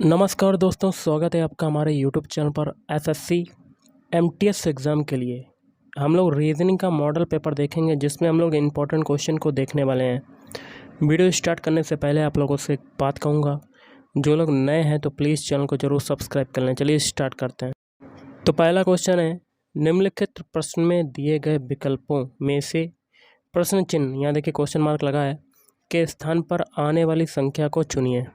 नमस्कार दोस्तों, स्वागत है आपका हमारे यूट्यूब चैनल पर। एसएससी एमटीएस एग्ज़ाम के लिए हम लोग रीजनिंग का मॉडल पेपर देखेंगे, जिसमें हम लोग इम्पोर्टेंट क्वेश्चन को देखने वाले हैं। वीडियो स्टार्ट करने से पहले आप लोगों से एक बात कहूँगा, जो लोग नए हैं तो प्लीज़ चैनल को ज़रूर सब्सक्राइब कर लें। चलिए स्टार्ट करते हैं। तो पहला क्वेश्चन है, निम्नलिखित प्रश्न में दिए गए विकल्पों में से प्रश्न चिन्ह, यहाँ देखिए क्वेश्चन मार्क लगा है, के स्थान पर आने वाली संख्या को चुनिए।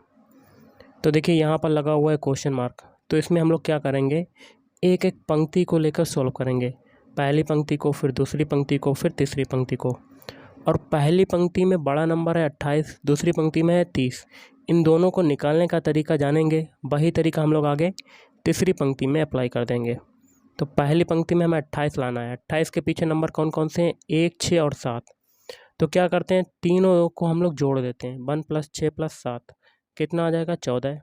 तो देखिए यहाँ पर लगा हुआ है क्वेश्चन मार्क, तो इसमें हम लोग क्या करेंगे, एक एक पंक्ति को लेकर सॉल्व करेंगे। पहली पंक्ति को, फिर दूसरी पंक्ति को, फिर तीसरी पंक्ति को। और पहली पंक्ति में बड़ा नंबर है 28, दूसरी पंक्ति में है 30। इन दोनों को निकालने का तरीका जानेंगे, वही तरीका हम लोग आगे तीसरी पंक्ति में अप्लाई कर देंगे। तो पहली पंक्ति में हमें 28 लाना है। 28 के पीछे नंबर कौन कौन से हैं, 1, 6 और 7। तो क्या करते हैं, तीनों को हम लोग जोड़ देते हैं। 1 + 6 + 7 कितना आ जाएगा, 14।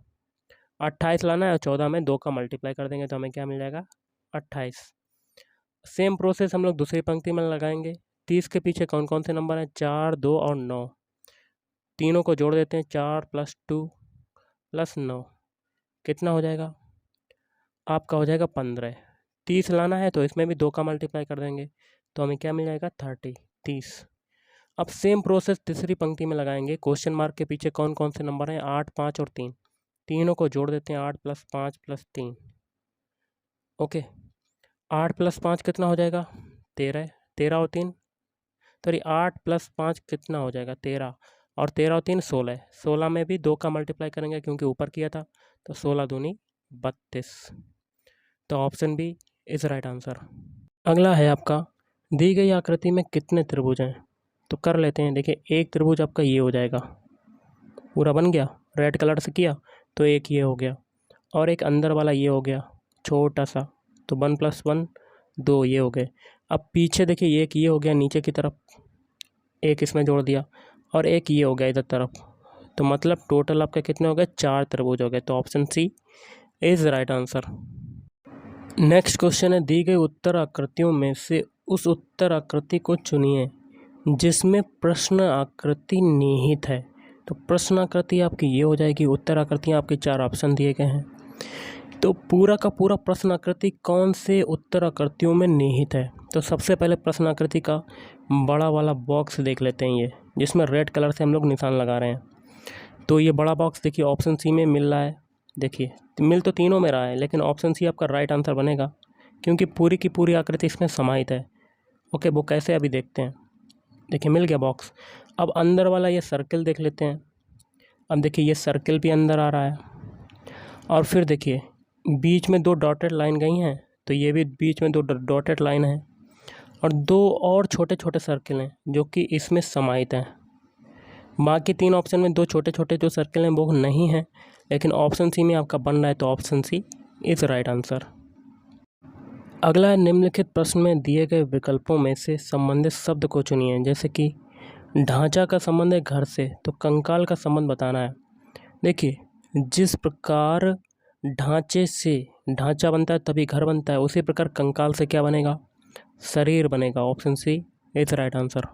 28 लाना है और 14 में 2 का मल्टीप्लाई कर देंगे तो हमें क्या मिल जाएगा, 28। सेम प्रोसेस हम लोग दूसरी पंक्ति में लगाएंगे। 30 के पीछे कौन कौन से नंबर हैं, 4, 2 और 9। तीनों को जोड़ देते हैं, 4 + 2 + 9 कितना हो जाएगा, आपका हो जाएगा 15। 30 लाना है तो इसमें भी 2 का मल्टीप्लाई कर देंगे तो हमें क्या मिल जाएगा, 30। अब सेम प्रोसेस तीसरी पंक्ति में लगाएंगे। क्वेश्चन मार्क के पीछे कौन कौन से नंबर हैं, 8, 5 और 3। तीनों को जोड़ देते हैं, 8 + 5 + 3। ओके, 8 + 5 कितना हो जाएगा, 13। 13 और 3, सॉरी 8 + 5 कितना हो जाएगा, 13। और 13 और 3 16। 16 में भी 2 का मल्टीप्लाई करेंगे क्योंकि ऊपर किया था, तो 16 दूनी 32। तो option B is right answer. अगला है आपका, दी गई आकृति में कितने त्रिभुज हैं। तो कर लेते हैं। देखिए, एक त्रिभुज आपका ये हो जाएगा, पूरा बन गया, रेड कलर से किया तो एक ये हो गया, और एक अंदर वाला ये हो गया छोटा सा, तो 1 + 1 2 ये हो गए। अब पीछे देखिए, एक ये हो गया नीचे की तरफ, एक इसमें जोड़ दिया, और एक ये हो गया इधर तरफ। तो मतलब टोटल आपका कितने हो गए, 4 त्रिभुज हो गए। तो option C is right answer. Next question है, दी गई उत्तर आकृतियों में से उस उत्तर आकृति को चुनिए जिसमें प्रश्न आकृति निहित है। तो प्रश्न आकृति आपकी ये हो जाएगी, उत्तर आकृतियाँ आपके 4 ऑप्शन दिए गए हैं। तो पूरा का पूरा प्रश्न आकृति कौन से उत्तर आकृतियों में निहित है। तो सबसे पहले प्रश्न आकृति का बड़ा वाला बॉक्स देख लेते हैं, ये जिसमें रेड कलर से हम लोग निशान लगा रहे हैं। तो ये बड़ा बॉक्स देखिए ऑप्शन सी में मिल रहा है। देखिए मिल तो तीनों में रहा है, लेकिन ऑप्शन सी आपका राइट आंसर बनेगा, क्योंकि पूरी की पूरी आकृति इसमें समाहित है। ओके, वो कैसे अभी देखते हैं। देखिए मिल गया बॉक्स। अब अंदर वाला ये सर्किल देख लेते हैं। अब देखिए ये सर्किल भी अंदर आ रहा है, और फिर देखिए बीच में 2 डॉटेड लाइन गई हैं, तो ये भी बीच में 2 डॉटेड लाइन है, और 2 और छोटे छोटे सर्किल हैं जो कि इसमें समाहित हैं। बाकी 3 ऑप्शन में 2 छोटे छोटे जो सर्किल हैं वो नहीं हैं, लेकिन ऑप्शन सी में आपका बन रहा है, तो option C is right answer. अगला है, निम्नलिखित प्रश्न में दिए गए विकल्पों में से संबंधित शब्द को चुनिए। जैसे कि ढांचा का संबंध है घर से, तो कंकाल का संबंध बताना है। देखिए, जिस प्रकार ढांचे से ढांचा बनता है तभी घर बनता है, उसी प्रकार कंकाल से क्या बनेगा, शरीर बनेगा। Option C is right answer.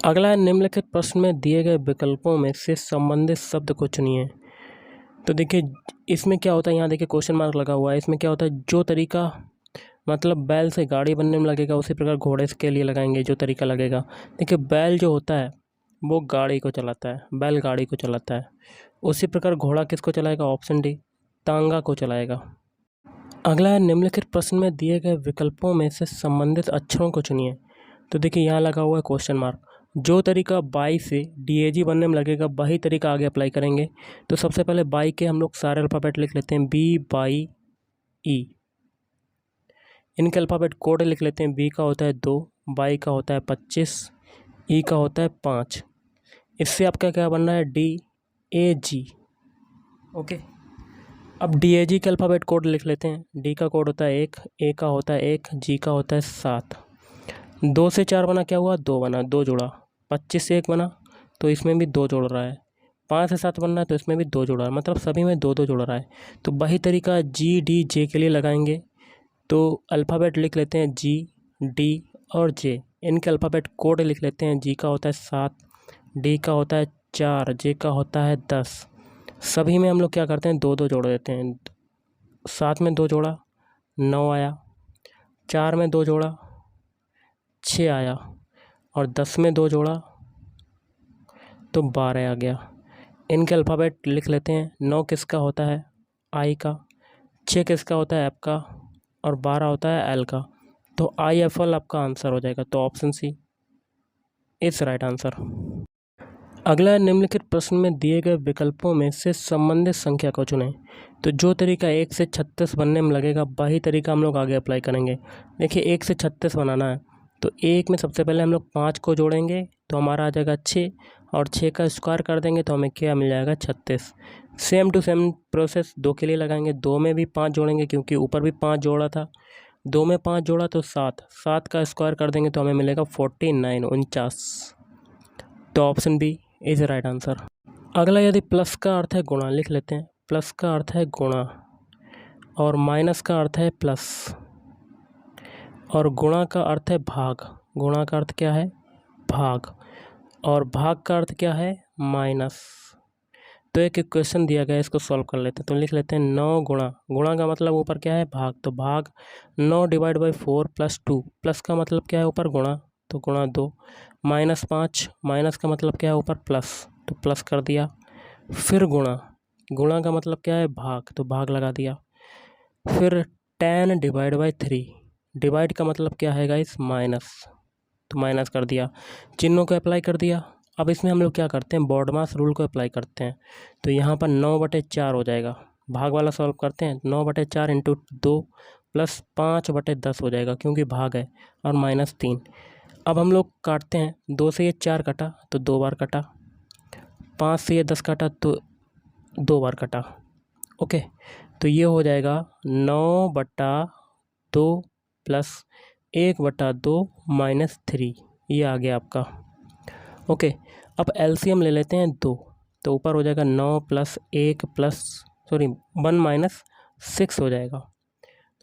अगला है, निम्नलिखित प्रश्न में दिए गए विकल्पों में से संबंधित शब्द को चुनिए। तो देखिए इसमें क्या होता है, यहाँ देखिए क्वेश्चन मार्क लगा हुआ है। इसमें क्या होता है, जो तरीका मतलब बैल से गाड़ी बनने में लगेगा, उसी प्रकार घोड़े के लिए लगाएंगे जो तरीका लगेगा। देखिए बैल जो होता है वो गाड़ी को चलाता है, बैल गाड़ी को चलाता है, उसी प्रकार घोड़ा किसको चलाएगा, ऑप्शन डी तांगा को चलाएगा। अगला है, निम्नलिखित प्रश्न में दिए गए विकल्पों में से संबंधित अक्षरों को चुनिए। तो देखिए यहाँ लगा हुआ है क्वेश्चन मार्क। जो तरीका बाई से DAG बनने में लगेगा वही तरीका आगे अप्लाई करेंगे। तो सबसे पहले बाई के हम लोग सारे अल्फ़ाबेट लिख लेते हैं, B, बाई, E। इनके अल्फ़ाबेट कोड लिख लेते हैं। B का होता है 2, बाई का होता है 25, E का होता है 5। इससे आपका क्या बनना है, DAG। ओके, अब DAG के अल्फ़ाबेट कोड लिख लेते हैं। D का कोड होता है 1, A का होता है 1, G का होता है 7। 2 से 4 बना, क्या हुआ, 2 बना, 2 जुड़ा। 25 से 1 बना, तो इसमें भी 2 जुड़ रहा है। 5 से 7 बनना है तो इसमें भी 2 जुड़ रहा है, मतलब सभी में 2 जुड़ रहा है। तो वही तरीका GDJ के लिए लगाएंगे। तो अल्फ़ाबेट लिख लेते हैं G, D और J। इनके अल्फ़ाबेट कोड लिख लेते हैं। G का होता है 7, D का होता है 4, जे का होता है 10। सभी में हम लोग क्या करते हैं, 2 2 जोड़ देते हैं। 7 में 2 जोड़ा 9 आया, 4 में 2 जोड़ा 6 आया, और 10 में 2 जोड़ा तो 12 आ गया। इनके अल्फ़ाबेट लिख लेते हैं। 9 किसका होता है, आई का। 6 किसका होता है, एफ का। और 12 होता है एल का। तो आई एफ एल आपका आंसर हो जाएगा। तो option C is right answer. अगला, निम्नलिखित प्रश्न में दिए गए विकल्पों में से संबंधित संख्या को चुनें। तो जो तरीका 1 से 36 बनने में लगेगा वही तरीका हम लोग आगे अप्लाई करेंगे। देखिए 1 से 36 बनाना है तो 1 में सबसे पहले हम लोग 5 को जोड़ेंगे तो हमारा आ जाएगा 6, और 6 का स्क्वायर कर देंगे तो हमें क्या मिल जाएगा, 36। सेम टू सेम प्रोसेस 2 के लिए लगाएंगे। 2 में भी 5 जोड़ेंगे क्योंकि ऊपर भी 5 जोड़ा था। 2 में 5 जोड़ा तो 7, 7 का स्क्वायर कर देंगे तो हमें मिलेगा 49, 49। तो option B is right answer. अगला, यदि प्लस का अर्थ है गुणा, लिख लेते हैं। प्लस का अर्थ है गुणा और माइनस का अर्थ है प्लस और गुणा का अर्थ है भाग। गुणा का अर्थ क्या है, भाग, और भाग का अर्थ क्या है, माइनस। तो एक इक्वेशन दिया गया है, इसको सॉल्व कर लेते हैं। तो लिख लेते हैं 9 गुणा, गुणा का मतलब ऊपर क्या है, भाग, तो भाग 9 डिवाइड बाई 4 प्लस 2। प्लस का मतलब क्या है, ऊपर गुणा, तो गुणा 2, माइनस 5, माइनस का मतलब क्या है, ऊपर प्लस, तो प्लस कर दिया। फिर गुणा, गुणा का मतलब क्या है, भाग, तो भाग लगा दिया। फिर 10 डिवाइड बाई 3, डिवाइड का मतलब क्या है गाइस, माइनस, तो माइनस कर दिया। चिन्हों को अप्लाई कर दिया। अब इसमें हम लोग क्या करते हैं, बॉडमास रूल को अप्लाई करते हैं। तो यहाँ पर 9/4 हो जाएगा। भाग वाला सॉल्व करते हैं। 9/4 इंटू 2 प्लस 5/10 हो जाएगा क्योंकि भाग है, और माइनस 3। अब हम लोग काटते हैं। 2 से ये 4 कटा तो 2 बार कटा, 5 से ये 10 कटा तो 2 बार कटा। ओके, तो ये हो जाएगा 9/2 प्लस 1/2 माइनस 3, ये आ गया आपका। ओके, अब एलसीएम ले लेते हैं 2, तो ऊपर हो जाएगा 9 प्लस 1 प्लस 1 माइनस 6 हो जाएगा।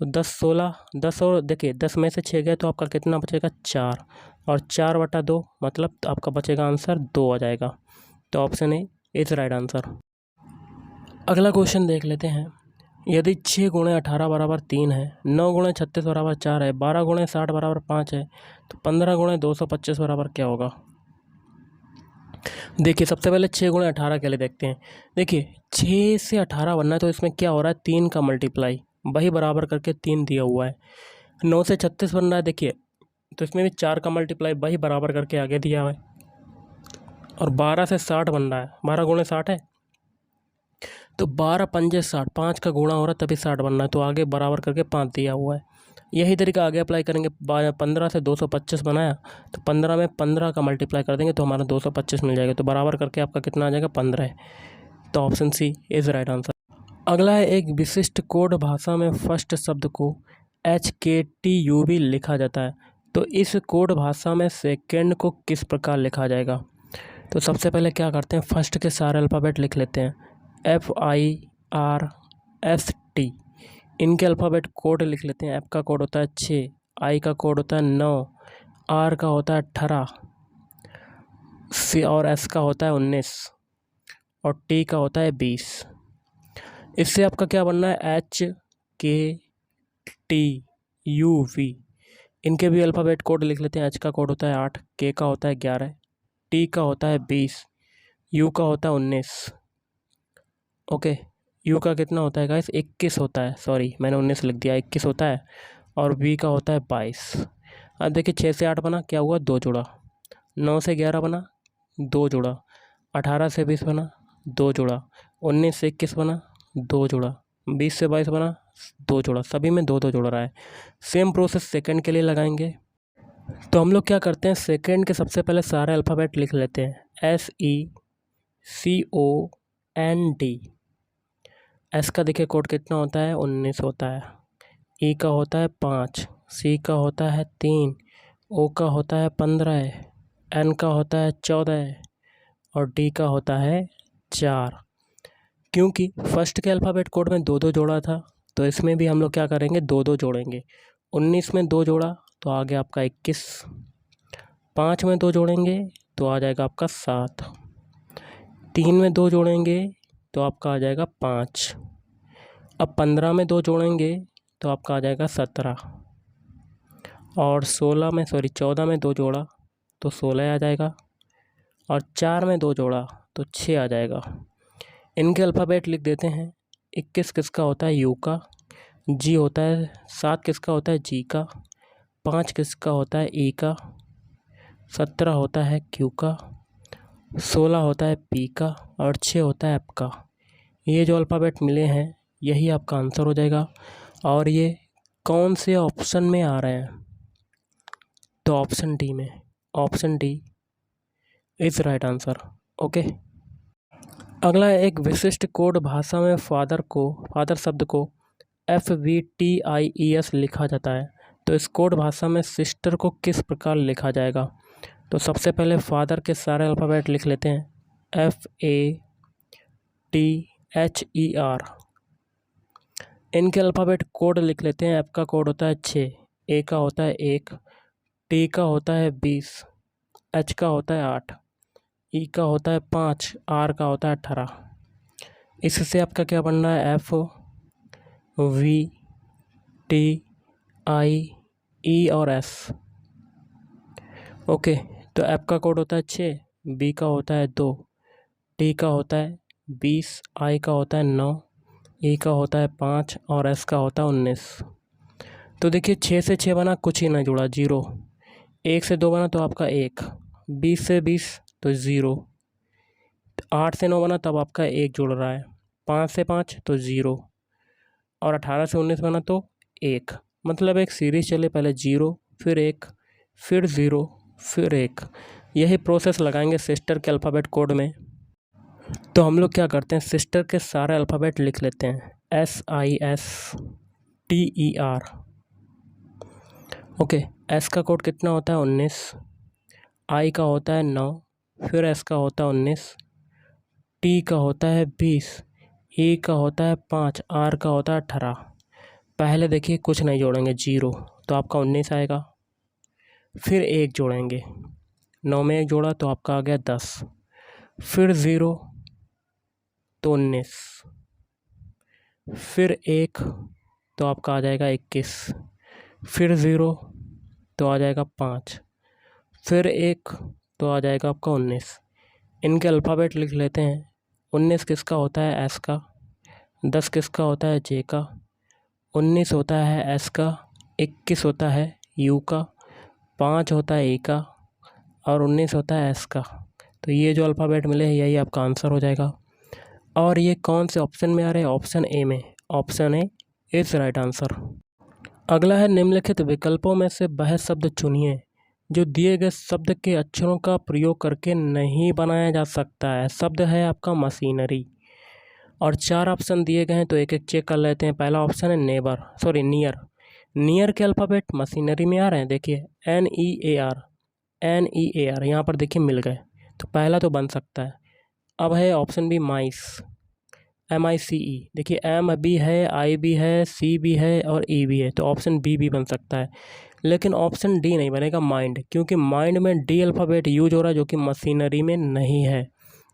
तो 10 16 10, और देखिए 10 में से 6 गया तो आपका कितना बचेगा, 4, और 4/2 मतलब आपका बचेगा आंसर 2 आ जाएगा। तो option A is right answer. अगला क्वेश्चन देख लेते हैं। यदि 6 गुणे 18 बराबर 3 है, 9 गुणे 36 बराबर 4 है, 12 गुणे 60 बराबर 5 है, तो 15 गुणे 225 बराबर क्या होगा। देखिए सबसे पहले 6 गुणे 18 के लिए देखते हैं। देखिए 6 से 18 बनना है तो इसमें क्या हो रहा है, 3 का मल्टीप्लाई, वही बराबर करके 3 दिया हुआ है। 9 से 36 बनना है, देखिए तो इसमें भी 4 का मल्टीप्लाई, वही बराबर करके आगे दिया हुआ है। और 12 से 60 बन रहा है, 12 गुणे 60 है तो 12 पंजे 60, 5 का गुणा हो रहा है तभी 60 बनना है, तो आगे बराबर करके 5 दिया हुआ है। यही तरीका आगे अप्लाई करेंगे। 15 से 225 बनाया तो 15 में 15 का मल्टीप्लाई कर देंगे तो हमारा 225 मिल जाएगा, तो बराबर करके आपका कितना आ जाएगा, 15 है। तो option C is right answer. अगला है, एक विशिष्ट कोड भाषा में फर्स्ट शब्द को HKTUV लिखा जाता है, तो इस कोड भाषा में सेकेंड को किस प्रकार लिखा जाएगा। तो सबसे पहले क्या करते हैं, फर्स्ट के सारे अल्फ़ाबेट लिख लेते हैं। FIRST, इनके अल्फ़ाबेट कोड लिख लेते हैं। F का कोड होता है 6, I का कोड होता है 9, R का होता है 18, C और S का होता है 19, और T का होता है 20। इससे आपका क्या बनना है, HKTUV। इनके भी अल्फ़ाबेट कोड लिख लेते हैं। H का कोड होता है 8, K का होता है 11, T का होता है 20, U का होता है 19। ओके, U का कितना होता है गाइस, 21 होता है, सॉरी मैंने 19 लिख दिया, 21 होता है। और V का होता है 22। अब देखिए 6 से 8 बना, क्या हुआ, 2 जोड़ा। 9 से 11 बना, 2 जोड़ा। 18 से 20 बना, 2 जोड़ा। 19 से 21 बना, 2 जोड़ा। 20 से 22 बना, 2 जोड़ा। सभी में 2 2 जोड़ रहा है। सेम प्रोसेस सेकंड के लिए लगाएंगे। तो हम लोग क्या करते हैं, सेकंड के सबसे पहले सारे अल्फ़ाबेट लिख लेते हैं। SECOND। S का देखिए कोड कितना होता है, 19 होता है। E का होता है 5, C का होता है 3, O का होता है 15, N का होता है 14, और D का होता है 4। क्योंकि फर्स्ट के अल्फ़ाबेट कोड में 2 2 जोड़ा था तो इसमें भी हम लोग क्या करेंगे, 2 2 जोड़ेंगे। 19 में 2 जोड़ा तो आ गया आपका 21। 5 में 2 जोड़ेंगे तो आ जाएगा आपका 7। 3 में 2 जोड़ेंगे तो आपका आ जाएगा 5। अब 15 में 2 जोड़ेंगे तो आपका आ जाएगा 17। और 14 में 2 जोड़ा तो 16 आ जाएगा। और 4 में 2 जोड़ा तो 6 आ जाएगा। इनके अल्फ़ाबेट लिख देते हैं। 21 किसका होता है? यू का। जी होता है। 7 किसका होता है? जी का। 5 किसका होता है? ई का। 17 होता है क्यू का। 16 होता है पी का। और 6 होता है एफ का। ये जो अल्फ़ाबेट मिले हैं यही आपका आंसर हो जाएगा। और ये कौन से ऑप्शन में आ रहे हैं? तो ऑप्शन डी में। Option D is right answer. Okay. अगला एक विशिष्ट कोड भाषा में फादर शब्द को FVTIES लिखा जाता है। तो इस कोड भाषा में सिस्टर को किस प्रकार लिखा जाएगा? तो सबसे पहले फादर के सारे अल्फ़ाबेट लिख लेते हैं। FATHER। इनके अल्फ़ाबेट कोड लिख लेते हैं। एफ का कोड होता है 6, ए का होता है 1, टी का होता है 20, एच का होता है 8, ई का होता है 5, आर का होता है 18। इससे आपका क्या बनना है? FVTIE और S। ओके। तो एफ का कोड होता है 6, बी का होता है 2, टी का होता है 20, आई का होता है 9, ई का होता है 5 और एस का होता है 19। तो देखिए 6 से 6 बना, कुछ ही ना जुड़ा, 0। 1 से 2 बना तो आपका 1, 20 से 20 तो 0, 8 से 9 बना तब आपका 1 जुड़ रहा है, 5 से 5 तो 0 और 18 से 19 बना तो 1। मतलब एक सीरीज़ चले, पहले 0 फिर 1 फिर 0 फिर 1। यही प्रोसेस लगाएंगे सिस्टर के अल्फ़ाबेट कोड में। तो हम लोग क्या करते हैं, सिस्टर के सारे अल्फ़ाबेट लिख लेते हैं। SISTER। ओके। एस का कोड कितना होता है? 19। आई का होता है 9, फिर एस का होता है 19, टी का होता है 20, ई का होता है 5, आर का होता है 18। पहले देखिए कुछ नहीं जोड़ेंगे, 0, तो आपका 19 आएगा। फिर 1 जोड़ेंगे, 9 में 1 जोड़ा तो आपका आ गया 10। फिर 0 तो 19, फिर 1 तो आपका आ जाएगा 21, फिर 0 तो आ जाएगा 5, फिर 1 तो आ जाएगा आपका 19। इनके अल्फ़ाबेट लिख लेते हैं। 19 किसका होता है? एस का। 10 किसका होता है? जे का। 19 होता है एस का। 21 होता है यू का। 5 होता है ई का और 19 होता है एस का। तो ये जो अल्फ़ाबेट मिले हैं यही आपका आंसर हो जाएगा। और ये कौन से ऑप्शन में आ रहे हैं? ऑप्शन ए में। Option A is right answer. अगला है निम्नलिखित विकल्पों में से वह शब्द चुनिए जो दिए गए शब्द के अक्षरों का प्रयोग करके नहीं बनाया जा सकता है। शब्द है आपका मशीनरी और 4 ऑप्शन दिए गए हैं, तो एक एक चेक कर लेते हैं। पहला ऑप्शन है नियर। नियर के अल्फ़ाबेट मशीनरी में आ रहे हैं, देखिए NEAR यहाँ पर देखिए मिल गए, तो पहला तो बन सकता है। अब है ऑप्शन बी माइस, MICE। देखिए M भी है, I भी है, C भी है और E भी है, तो ऑप्शन बी भी बन सकता है। लेकिन ऑप्शन डी नहीं बनेगा, माइंड, क्योंकि माइंड में डी अल्फ़ाबेट यूज हो रहा है जो कि मशीनरी में नहीं है।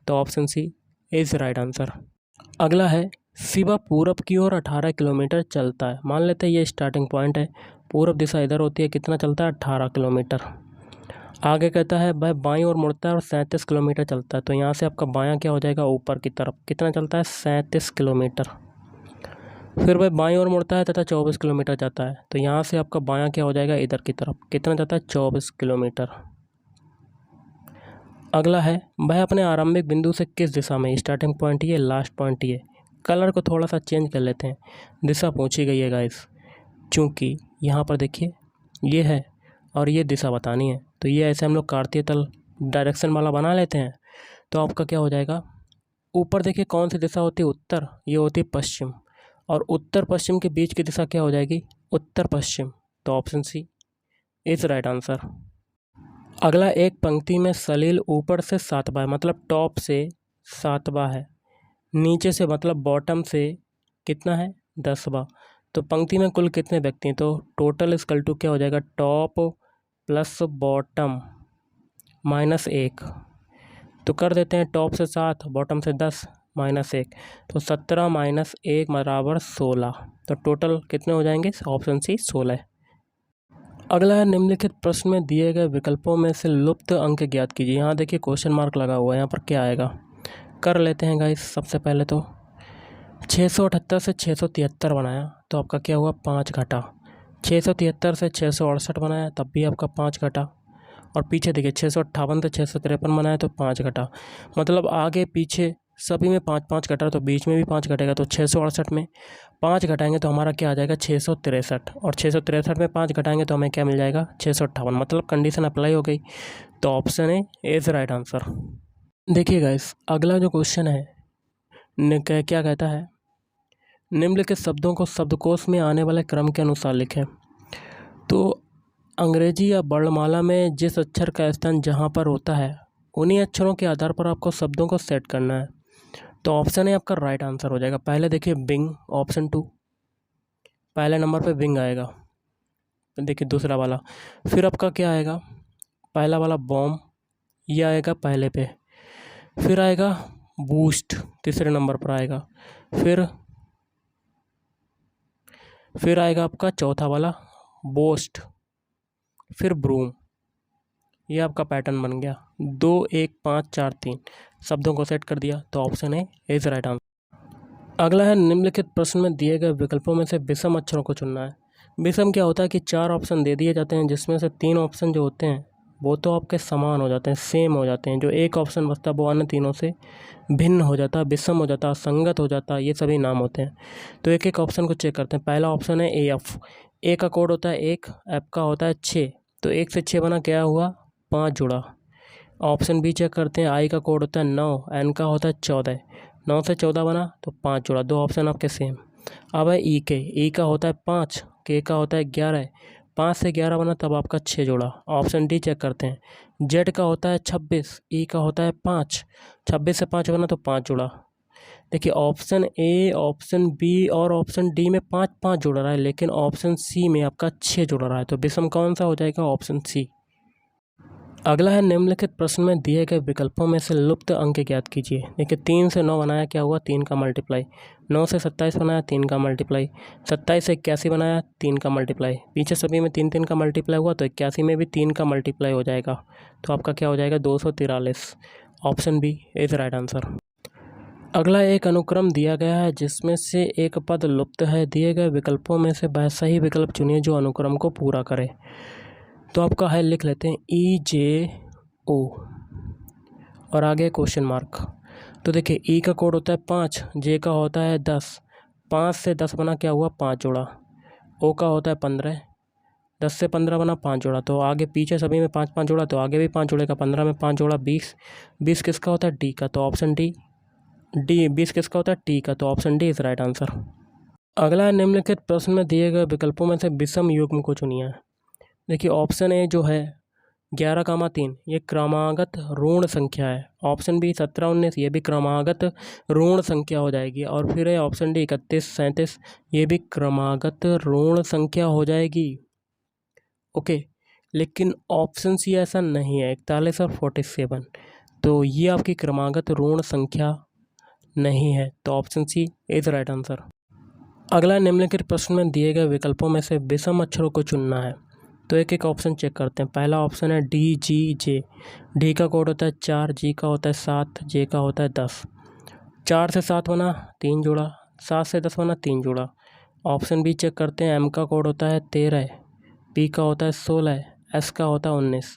तो option C is right answer. अगला है शिवा पूरब की ओर 18 किलोमीटर चलता है। मान लेते हैं ये स्टार्टिंग पॉइंट है, पूरब दिशा इधर होती है, कितना चलता है? 18 किलोमीटर। आगे कहता है वह बाईं ओर मुड़ता है और 37 किलोमीटर चलता है। तो यहाँ से आपका बायां क्या हो जाएगा? ऊपर की तरफ। कितना चलता है? 37 किलोमीटर। फिर वह बाईं ओर मुड़ता है तथा 24 किलोमीटर जाता है। तो यहाँ से आपका बायां क्या हो जाएगा? इधर की तरफ। कितना जाता है? 24 किलोमीटर। अगला है वह अपने आरंभिक बिंदु से किस दिशा में, स्टार्टिंग पॉइंट ये, लास्ट पॉइंट ये। कलर को थोड़ा सा चेंज कर लेते हैं, दिशा पूछी गई है गाइस, चूँकि यहाँ पर देखिए ये है और ये दिशा बतानी है, तो ये ऐसे हम लोग कार्तीय तल डायरेक्शन वाला बना लेते हैं। तो आपका क्या हो जाएगा? ऊपर देखिए कौन सी दिशा होती है? उत्तर, ये होती है पश्चिम, और उत्तर पश्चिम के बीच की दिशा क्या हो जाएगी? उत्तर पश्चिम। तो option C is right answer. अगला एक पंक्ति में सलील ऊपर से 7वां है, मतलब टॉप से 7वां है, नीचे से मतलब बॉटम से कितना है? 10वां। तो पंक्ति में कुल कितने व्यक्ति हैं? तो टोटल इक्वल टू क्या हो जाएगा? Top plus bottom -1। तो कर देते हैं टॉप से 7 बॉटम से 10 -1, तो 17 - 1 बराबर 16। तो टोटल कितने हो जाएंगे? Option C 16। अगला है निम्नलिखित प्रश्न में दिए गए विकल्पों में से लुप्त अंक ज्ञात कीजिए। यहाँ देखिए क्वेश्चन मार्क लगा हुआ है, यहाँ पर क्या आएगा कर लेते हैं गाइस। सबसे पहले तो 678 से 673 बनाया तो आपका क्या हुआ? 5 घटा। 673 से 668 बनाया तब भी आपका 5 घटा। और पीछे देखिए 658 से 653 बनाया तो 5 घटा। मतलब आगे पीछे सभी में 5-5 घटा, तो बीच में भी 5 घटेगा। तो 668 में 5 घटाएंगे तो हमारा क्या आ जाएगा? 663। और 663 में 5 घटाएंगे तो हमें क्या मिल जाएगा? 658। मतलब कंडीशन अप्लाई हो गई। तो option A is right answer. देखिए गाइस, अगला जो क्वेश्चन है क्या कहता है, निम्नलिखित शब्दों को शब्दकोश में आने वाले क्रम के अनुसार लिखें। तो अंग्रेजी या वर्णमाला में जिस अक्षर का स्थान जहाँ पर होता है उन्हीं अक्षरों के आधार पर आपको शब्दों को सेट करना है। तो ऑप्शन ए आपका राइट आंसर हो जाएगा। पहले देखिए बिंग, ऑप्शन 2 पहले नंबर पे बिंग आएगा। देखिए दूसरा वाला, फिर आपका क्या आएगा? पहला वाला बॉम्ब, ये आएगा पहले पे। फिर आएगा बूस्ट, तीसरे नंबर पर आएगा। फिर आएगा आपका चौथा वाला बोस्ट, फिर ब्रूम। ये आपका पैटर्न बन गया। 2 1 5 4 3 शब्दों को सेट कर दिया। तो option A is right answer. अगला है निम्नलिखित प्रश्न में दिए गए विकल्पों में से विषम अक्षरों को चुनना है। विषम क्या होता है कि 4 ऑप्शन दे दिए जाते हैं जिसमें से 3 ऑप्शन जो होते हैं वो तो आपके समान हो जाते हैं, सेम हो जाते हैं। जो एक ऑप्शन बचता है वो अन्य तीनों से भिन्न हो जाता है, विषम हो जाता है, असंगत हो जाता है। ये सभी नाम होते हैं। तो एक एक ऑप्शन को चेक करते हैं। पहला ऑप्शन है AF। ए का कोड होता है 1, एफ का होता है 6। तो 1 से 6 बना, क्या हुआ? 5 जुड़ा। ऑप्शन बी चेक करते हैं। आई का कोड होता है 9, एन का होता है 14। 9 से 14 बना तो 5 जुड़ा। 2 ऑप्शन आपके सेम। अब है ई के, ई का होता है 5, के का होता है 11। 5 से 11 बना तब आपका 6 जोड़ा। ऑप्शन डी चेक करते हैं। जेड का होता है 26, ई का होता है 5। 26 से 5 बना तो 5 जोड़ा। देखिए ऑप्शन ए, ऑप्शन बी और ऑप्शन डी में 5-5 जुड़ रहा है, लेकिन ऑप्शन सी में आपका 6 जुड़ रहा है। तो विषम कौन सा हो जाएगा? Option C. अगला है निम्नलिखित प्रश्न में दिए गए विकल्पों में से लुप्त अंक ज्ञात कीजिए। देखिए 3 से 9 बनाया, क्या हुआ? 3 का मल्टीप्लाई। 9 से 27 बनाया, 3 का मल्टीप्लाई। 27 से 81 बनाया, 3 का मल्टीप्लाई। पीछे सभी में 3 का मल्टीप्लाई हुआ तो 81 में भी 3 का मल्टीप्लाई हो जाएगा। तो आपका क्या हो जाएगा? 243। Option B is right answer. अगला एक अनुक्रम दिया गया है जिसमें से एक पद लुप्त है। दिए गए विकल्पों में से वह सही विकल्प चुनिए जो अनुक्रम को पूरा करे। तो आपका है, लिख लेते हैं EJO और आगे क्वेश्चन मार्क। तो देखिए ई का कोड होता है 5, जे का होता है 10। 5 से 10 बना, क्या हुआ? 5 जोड़ा। ओ का होता है 15, 10 से 15 बना 5 जोड़ा। तो आगे पीछे सभी में 5-5 जोड़ा, तो आगे भी 5 जोड़ेगा। 15 में 5 जोड़ा 20। 20 किसका होता है? डी का। तो ऑप्शन डी। 20 किसका होता है? टी का। तो option D is right answer. अगला निम्नलिखित प्रश्न में दिए गए विकल्पों में से विषम युग्म को चुनिए। देखिए ऑप्शन ए जो है 11,3 ये क्रमागत ऋण संख्या है। ऑप्शन बी 17-19 ये भी क्रमागत ऋण संख्या हो जाएगी। और फिर है ऑप्शन डी 31-37 ये भी क्रमागत ऋण संख्या हो जाएगी। ओके, लेकिन ऑप्शन सी ऐसा नहीं है, 41 और 47। तो ये आपकी क्रमागत ऋण संख्या नहीं है। तो option C is right answer. अगला निम्नलिखित प्रश्न में दिए गए विकल्पों में से विषम अक्षरों को चुनना है। तो एक एक ऑप्शन चेक करते हैं। पहला ऑप्शन है DGJ। डी का कोड होता है 4, जी का होता है 7, जे का होता है 10। 4 से 7 बना, 3 जोड़ा। 7 से 10 बना, 3 जोड़ा। ऑप्शन बी चेक करते हैं। एम का कोड होता है 13, पी का होता है 16, एस का होता है 19।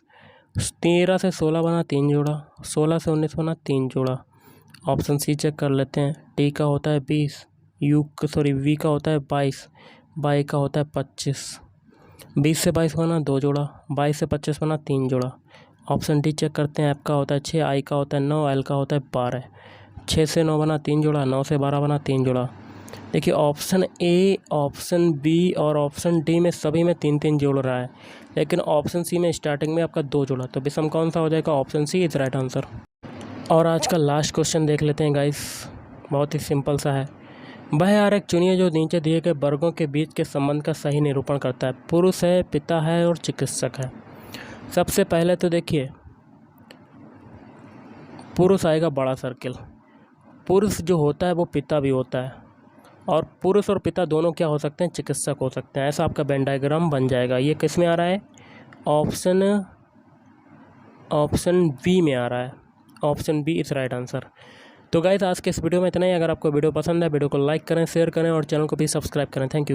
13 से 16 बना, 3 जोड़ा। 16 से 19 बना, 3 जोड़ा। ऑप्शन सी चेक कर लेते हैं। टी का होता है 20, वी का होता है 22, वाई का होता है 25। 20 से 22 बना, 2 जोड़ा। 22 से 25 बना, 3 जोड़ा। ऑप्शन डी चेक करते हैं। एफ का होता है 6, आई का होता है 9, एल का होता है 12। 6 से 9 बना, 3 जोड़ा। 9 से 12 बना, 3 जोड़ा। देखिए ऑप्शन ए, ऑप्शन बी और ऑप्शन डी में सभी में 3-3 जोड़ रहा है, लेकिन ऑप्शन सी में स्टार्टिंग में आपका 2 जोड़ा। तो विषम कौन सा हो जाएगा? Option C is right answer. और आज का लास्ट क्वेश्चन देख लेते हैं गाइस, बहुत ही सिंपल सा है। वह आरेख चुनिए जो नीचे दिए गए वर्गों के बीच के संबंध का सही निरूपण करता है। पुरुष है, पिता है और चिकित्सक है। सबसे पहले तो देखिए पुरुष आएगा बड़ा सर्किल। पुरुष जो होता है वो पिता भी होता है, और पुरुष और पिता दोनों क्या हो सकते हैं, चिकित्सक हो सकते हैं। ऐसा आपका वेन डायग्राम बन जाएगा। ये किस में आ रहा है, ऑप्शन बी में आ रहा है। Option B is right answer. तो गाइस आज के इस वीडियो में इतना ही। अगर आपको वीडियो पसंद है, वीडियो को लाइक करें, शेयर करें और चैनल को भी सब्सक्राइब करें। Thank you.